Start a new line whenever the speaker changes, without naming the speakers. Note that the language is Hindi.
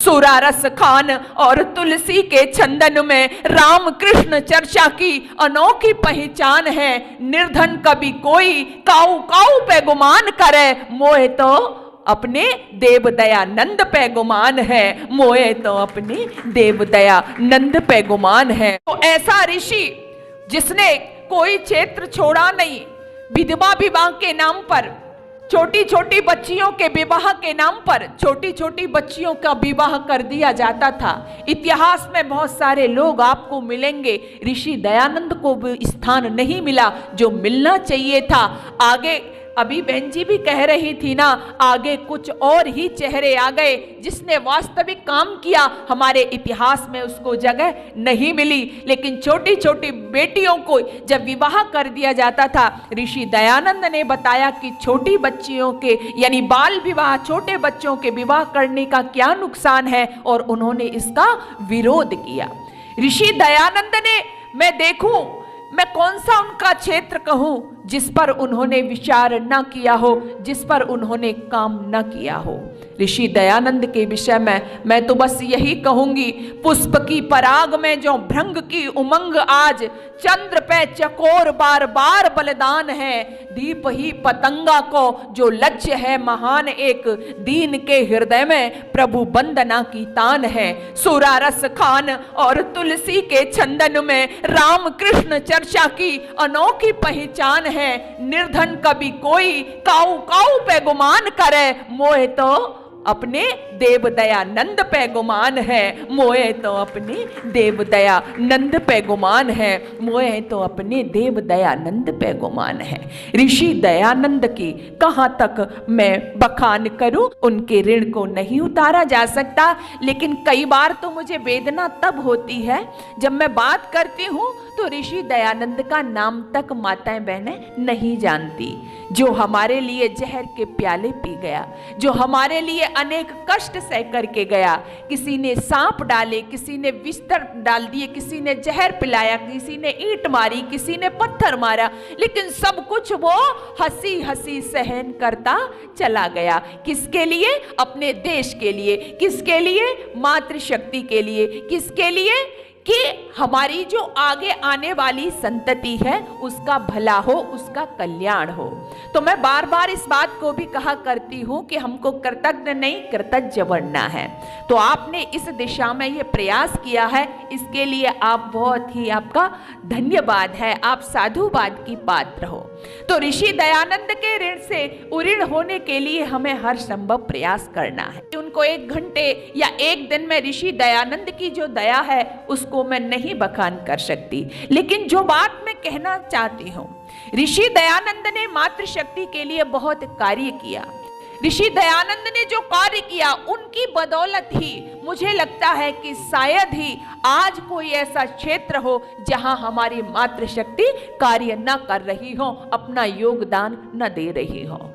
सूरारस खान और तुलसी के चंदन में राम कृष्ण चर्चा की अनोखी पहचान है। निर्धन कभी कोई काऊ काऊ पे गुमान करे, मोए तो अपने देव दयानंद पे गुमान है, मोए तो अपने देव दयानंद पे गुमान है। तो ऐसा ऋषि जिसने कोई क्षेत्र छोड़ा नहीं, विधवा विवाह के नाम पर, छोटी छोटी बच्चियों के विवाह के नाम पर छोटी छोटी बच्चियों का विवाह कर दिया जाता था। इतिहास में बहुत सारे लोग आपको मिलेंगे, ऋषि दयानंद को भी स्थान नहीं मिला जो मिलना चाहिए था। आगे अभी बहन जी भी कह रही थी ना, आगे कुछ और ही चेहरे आ गए, जिसने वास्तविक काम किया हमारे इतिहास में उसको जगह नहीं मिली। लेकिन छोटी छोटी बेटियों को जब विवाह कर दिया जाता था, ऋषि दयानंद ने बताया कि छोटी बच्चियों के यानी बाल विवाह, छोटे बच्चों के विवाह करने का क्या नुकसान है, और उन्होंने इसका विरोध किया। ऋषि दयानंद ने, मैं देखूं मैं कौन सा उनका क्षेत्र कहूं जिस पर उन्होंने विचार न किया हो, जिस पर उन्होंने काम न किया हो। ऋषि दयानंद के विषय में मैं तो बस यही कहूंगी, पुष्प की पराग में जो भृंग की उमंग आज, चंद्र पे चकोर बार बार बलिदान है, दीप ही पतंगा को जो लक्ष्य है महान, एक दीन के हृदय में प्रभु वंदना की तान है। सूरारस खान और तुलसी के चंदन में राम कृष्ण चर्चा की अनोखी पहचान है। निर्धन कभी कोई काऊ काऊ पे गुमान करे, मोए तो अपने देव दयानंद पे गुमान है, मोए तो अपने देव दयानंद पे गुमान है, मोए तो अपने देव दयानंद पे गुमान है। ऋषि दयानंद की कहाँ तक मैं बखान करूं, उनके ऋण को नहीं उतारा जा सकता। लेकिन कई बार तो मुझे वेदना तब होती है जब मैं बात करती हूं तो ऋषि दयानंद का नाम तक माताएं बहनें नहीं जानती, जो हमारे लिए जहर के प्याले पी गया, जो हमारे लिए अनेक कष्ट सह करके गया। किसी ने सांप डाले, किसी ने बिस्तर डाल दिए, किसी ने जहर पिलाया, किसी ने ईंट मारी, किसी ने पत्थर मारा, लेकिन सब कुछ वो हंसी हंसी सहन करता चला गया। किसके लिए? अपने देश के लिए। किसके लिए? मातृशक्ति के लिए। किसके लिए? कि हमारी जो आगे आने वाली संतति है उसका भला हो, उसका कल्याण हो। तो मैं बार बार इस बात को भी कहा करती हूं कि हमको कृतज्ञ नहीं कृतज्ञ बनना है। तो आपने इस दिशा में ये प्रयास किया है, इसके लिए आप बहुत ही, आपका धन्यवाद है, आप साधुवाद की पात्र हो। तो ऋषि दयानंद के ऋण से उऋण होने के लिए हमें हर संभव प्रयास करना है। उनको 1 घंटे या 1 दिन में ऋषि दयानंद की जो दया है उसको मैं नहीं बखान कर सकती। लेकिन जो बात मैं कहना चाहती हूं, ऋषि दयानंद ने मातृशक्ति के लिए बहुत कार्य किया। ऋषि दयानंद ने जो कार्य किया उनकी बदौलत ही मुझे लगता है कि शायद ही आज कोई ऐसा क्षेत्र हो जहां हमारी मातृशक्ति कार्य न कर रही हो, अपना योगदान न दे रही हो।